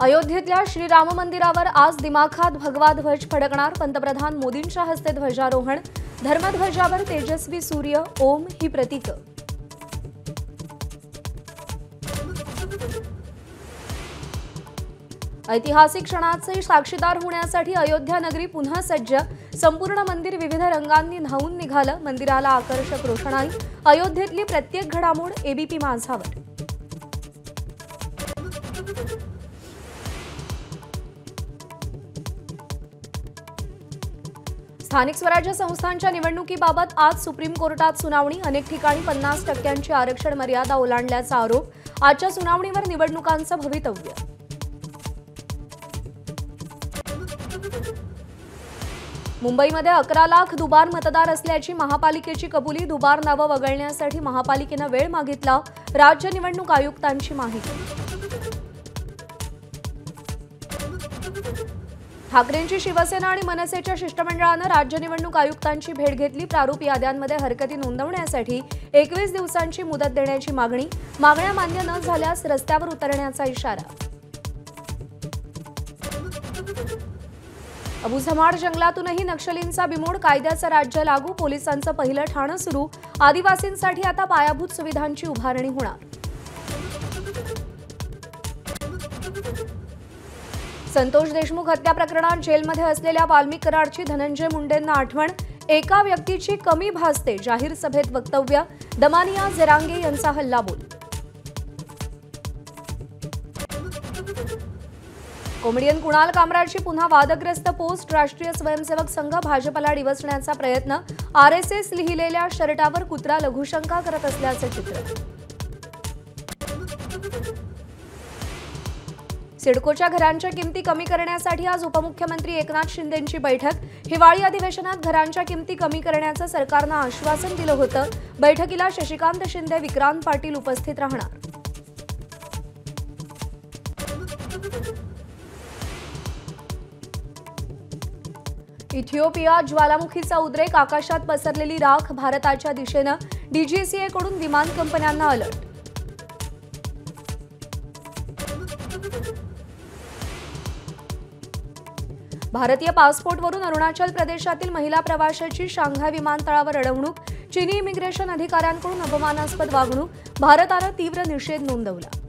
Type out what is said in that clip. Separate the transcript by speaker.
Speaker 1: अयोध्येतल्या श्रीराम मंदिरावर आज दिमाखात भगवा ध्वज फडकणार। पंतप्रधान मोदींच्या हस्ते ध्वजारोहण। धर्मध्वजावर तेजस्वी सूर्य, ओम ही प्रतीकं। ऐतिहासिक क्षणाचे साक्षीदार होण्यासाठी अयोध्या नगरी पुन्हा सज्ज। संपूर्ण मंदिर विविध रंगांनी न्हाऊन निघालं। मंदिराला आकर्षक रोषणाई। अयोध्येतली प्रत्येक घडामोड एबीपी माझावर। स्थानिक स्वराज्य संस्थांच्या निवडणुकीबाबत आज सुप्रीम कोर्टात सुनावणी। अनेक ठिकाणी 50% आरक्षण मर्यादा ओलांडल्याचा आरोप। आजच्या सुनावणीवर निवडणुकांचं भवितव्य। मुंबईमध्ये 11 लाख दुबार मतदार असल्याची महापालिकेची कबुली। दुबार नावं वगळण्यासाठी महापालिकेनं वेळ मागितला। राज्य निवडणूक आयुक्तांची माहिती। ठाकरेंची शिवसेना आणि मनसेच्या शिष्टमंडळानं राज्य निवडणूक आयुक्तांची भेट घेतली। प्रारूप याद्यांमध्ये हरकती नोंदवण्यासाठी 21 दिवसांची मुदत देण्याची मागणी। मागण्या मान्य न झाल्यास रस्त्यावर उतरण्याचा इशारा। अबुझमाड जंगलातूनही नक्षलींचा बिमोड। कायद्याचं राज्य लागू। पोलिसांचं पहिलं ठाणं सुरू। आदिवासींसाठी आता पायाभूत सुविधांची उभारणी होणार। संतोष देशमुख हत्या प्रकरणात जेलमध्ये असलेल्या वाल्मिक कराडची धनंजय मुंडेंना आठवण। एका व्यक्तीची कमी भासते। जाहीर सभेत वक्तव्य। दमानिया जरांगे यांचा हल्लाबोल। कॉमेडियन कुणाल कामराची पुन्हा वादग्रस्त पोस्ट। राष्ट्रीय स्वयंसेवक संघ भाजपला डिवचण्याचा प्रयत्न। आरएसएस लिहिलेल्या शर्टावर कुत्रा लघुशंका करत असल्याचे चित्र। सिडकोच्या घरांच्या किमती कमी करण्यासाठी आज उपमुख्यमंत्री एकनाथ शिंदेंची बैठक। हिवाळी अधिवेशनात घरांच्या किमती कमी करण्याचं सरकारनं आश्वासन दिलं होतं। बैठकीला शशिकांत शिंदे, विक्रांत पाटील उपस्थित राहणार। इथिओपिया ज्वालामुखीचा उद्रेक। आकाशात पसरलेली राख भारताच्या दिशेनं। डीजीसीएकडून विमान कंपन्यांना अलर्ट। भारतीय पासपोर्टवरून अरुणाचल प्रदेशातील महिला प्रवाशाची शांघाय विमानतळावर अडवणूक। चीनी इमिग्रेशन अधिकाऱ्यांकडून अपमानास्पद वागणूक। भारतानं तीव्र निषेध नोंदवला।